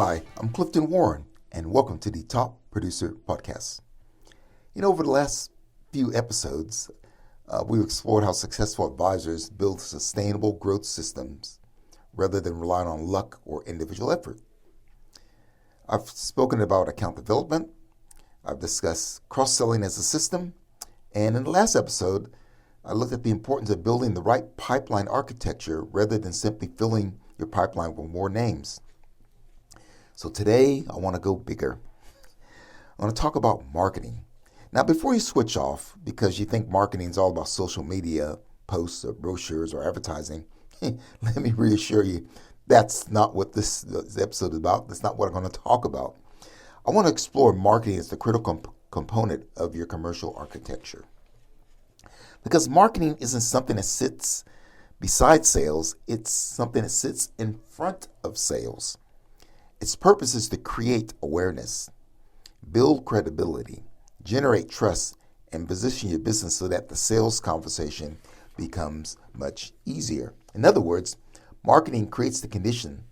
Hi, I'm Clifton Warren, and welcome to the Top Producer Podcast. Over the last few episodes, we've explored how successful advisors build sustainable growth systems rather than relying on luck or individual effort. I've spoken about account development, I've discussed cross-selling as a system, and in the last episode, I looked at the importance of building the right pipeline architecture rather than simply filling your pipeline with more names. So today, I want to go bigger. I want to talk about marketing. Now, before you switch off, because you think marketing is all about social media, posts, or brochures, or advertising, let me reassure you, that's not what this episode is about. That's not what I'm going to talk about. I want to explore marketing as the critical component of your commercial architecture. Because marketing isn't something that sits beside sales, it's something that sits in front of sales. Its purpose is to create awareness, build credibility, generate trust, and position your business so that the sales conversation becomes much easier. In other words, marketing creates the condition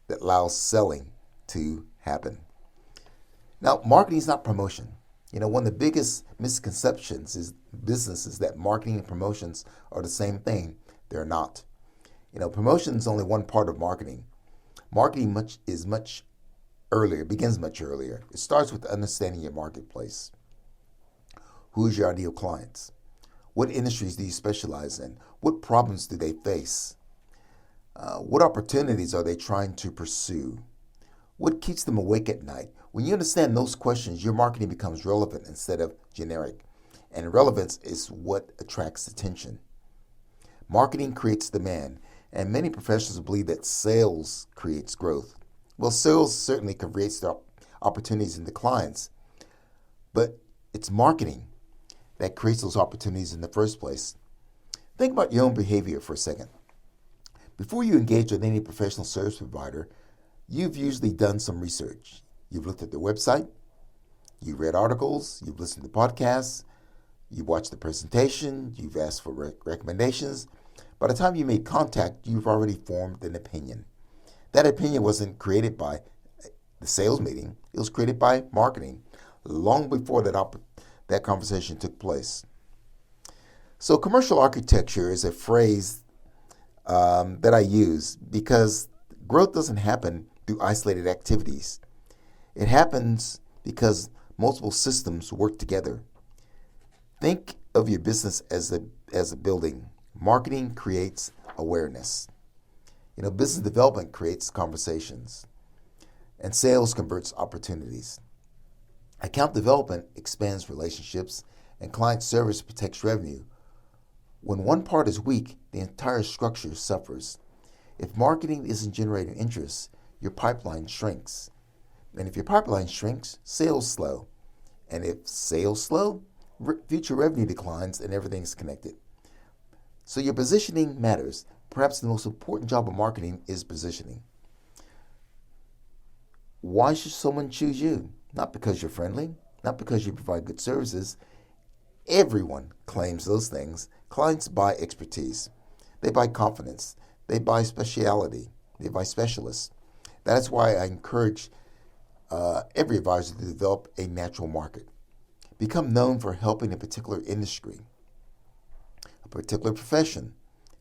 that allows selling to happen. Now, marketing is not promotion. One of the biggest misconceptions is businesses that marketing and promotions are the same thing. They're not. Promotion is only one part of marketing. Marketing begins much earlier. It starts with understanding your marketplace. Who is your ideal clients? What industries do you specialize in? What problems do they face? What opportunities are they trying to pursue? What keeps them awake at night? When you understand those questions, your marketing becomes relevant instead of generic. And relevance is what attracts attention. Marketing creates demand. And many professionals believe that sales creates growth. Well, sales certainly creates the opportunities in the clients, but it's marketing that creates those opportunities in the first place. Think about your own behavior for a second. Before you engage with any professional service provider, you've usually done some research. You've looked at their website, you've read articles, you've listened to podcasts, you've watched the presentation, you've asked for recommendations. By the time you made contact, you've already formed an opinion. That opinion wasn't created by the sales meeting. It was created by marketing long before that conversation took place. So commercial architecture is a phrase that I use because growth doesn't happen through isolated activities. It happens because multiple systems work together. Think of your business as a building. Marketing creates awareness. Business development creates conversations. And sales converts opportunities. Account development expands relationships, and client service protects revenue. When one part is weak, the entire structure suffers. If marketing isn't generating interest, your pipeline shrinks. And if your pipeline shrinks, sales slow. And if sales slow, future revenue declines and everything's connected. So your positioning matters. Perhaps the most important job of marketing is positioning. Why should someone choose you? Not because you're friendly, not because you provide good services. Everyone claims those things. Clients buy expertise. They buy confidence. They buy speciality. They buy specialists. That's why I encourage every advisor to develop a natural market. Become known for helping a particular industry, a particular profession,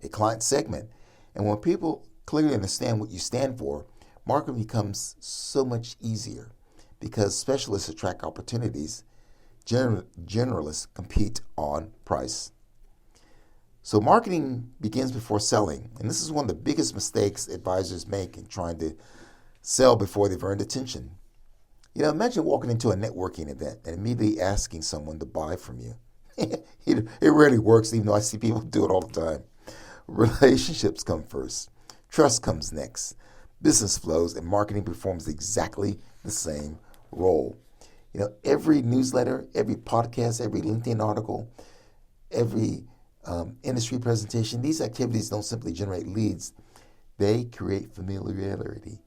a client segment. And when people clearly understand what you stand for, marketing becomes so much easier because specialists attract opportunities. Generalists compete on price. So marketing begins before selling. And this is one of the biggest mistakes advisors make in trying to sell before they've earned attention. Imagine walking into a networking event and immediately asking someone to buy from you. It rarely works, even though I see people do it all the time. Relationships come first. Trust comes next. Business flows, and marketing performs exactly the same role. Every newsletter, every podcast, every LinkedIn article, every industry presentation, these activities don't simply generate leads. They create familiarity,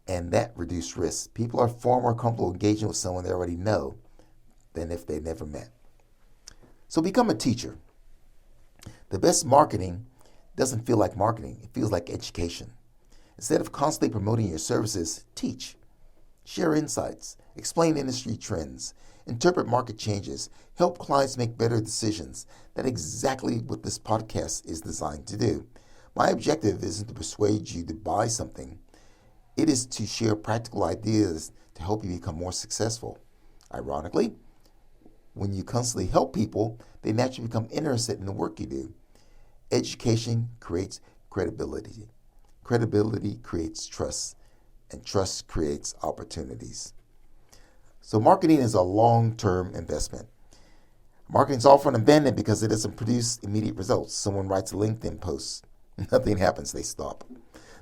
and that reduces risk. People are far more comfortable engaging with someone they already know than if they never met. So become a teacher. The best marketing doesn't feel like marketing. It feels like education. Instead of constantly promoting your services, teach. Share insights, explain industry trends, interpret market changes, help clients make better decisions. That's exactly what this podcast is designed to do. My objective isn't to persuade you to buy something. It is to share practical ideas to help you become more successful. Ironically, when you constantly help people, they naturally become interested in the work you do. Education creates credibility. Credibility creates trust, and trust creates opportunities. So marketing is a long-term investment. Marketing is often abandoned because it doesn't produce immediate results. Someone writes a LinkedIn post, nothing happens, they stop.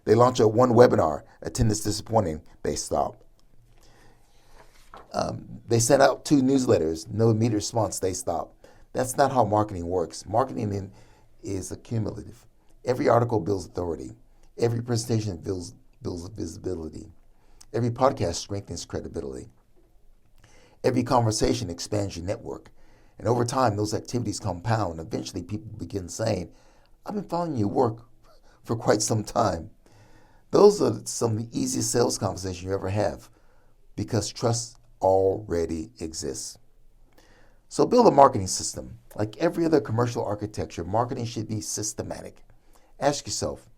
They launch one webinar, attendance disappointing, they stop. They send out 2 newsletters, no immediate response, they stop. That's not how marketing works. Marketing is accumulative. Every article builds authority. Every presentation builds visibility. Every podcast strengthens credibility. Every conversation expands your network. And over time, those activities compound. Eventually, people begin saying, I've been following your work for quite some time. Those are some of the easiest sales conversations you ever have because trust already exists. So build a marketing system. Like every other commercial architecture, marketing should be systematic. Ask yourself,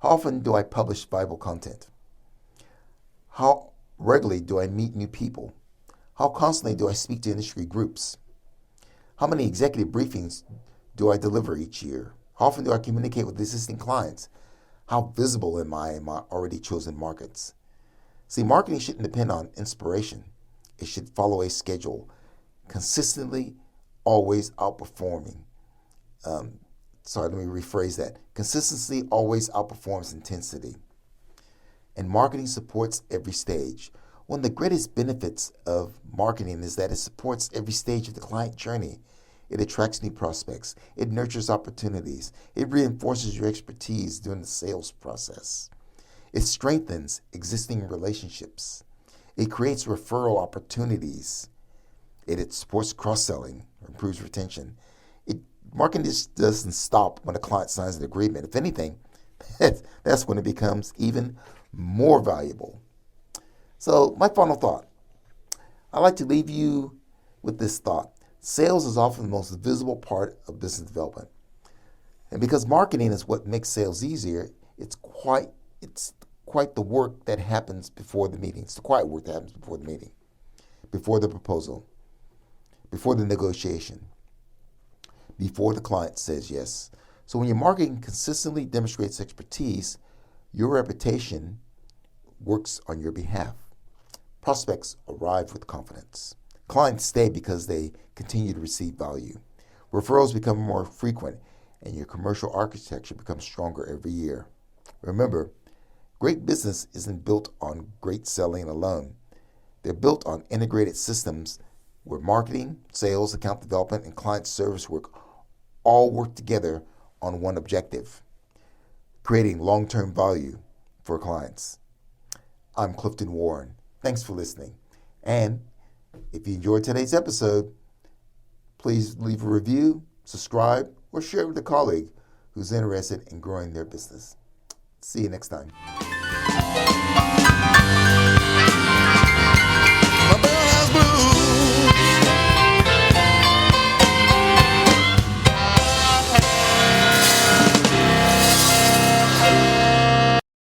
how often do I publish valuable content? How regularly do I meet new people? How constantly do I speak to industry groups? How many executive briefings do I deliver each year? How often do I communicate with existing clients? How visible am I in my already chosen markets? See, marketing shouldn't depend on inspiration. It should follow a schedule, consistently, always outperforming. Let me rephrase that. Consistency always outperforms intensity. And marketing supports every stage. One of the greatest benefits of marketing is that it supports every stage of the client journey. It attracts new prospects. It nurtures opportunities. It reinforces your expertise during the sales process. It strengthens existing relationships. It creates referral opportunities. It supports cross-selling, improves retention. Marketing just doesn't stop when a client signs an agreement. If anything, that's when it becomes even more valuable. So my final thought, I'd like to leave you with this thought. Sales is often the most visible part of business development. And because marketing is what makes sales easier, it's quite the work that happens before the meeting. It's the quiet work that happens before the meeting, before the proposal, before the negotiation, before the client says yes. So when your marketing consistently demonstrates expertise, your reputation works on your behalf. Prospects arrive with confidence. Clients stay because they continue to receive value. Referrals become more frequent, and your commercial architecture becomes stronger every year. Remember, great business isn't built on great selling alone. They're built on integrated systems where marketing, sales, account development, and client service all work together on one objective, creating long-term value for clients. I'm Clifton Warren. Thanks for listening. And if you enjoyed today's episode, please leave a review, subscribe, or share it with a colleague who's interested in growing their business. See you next time.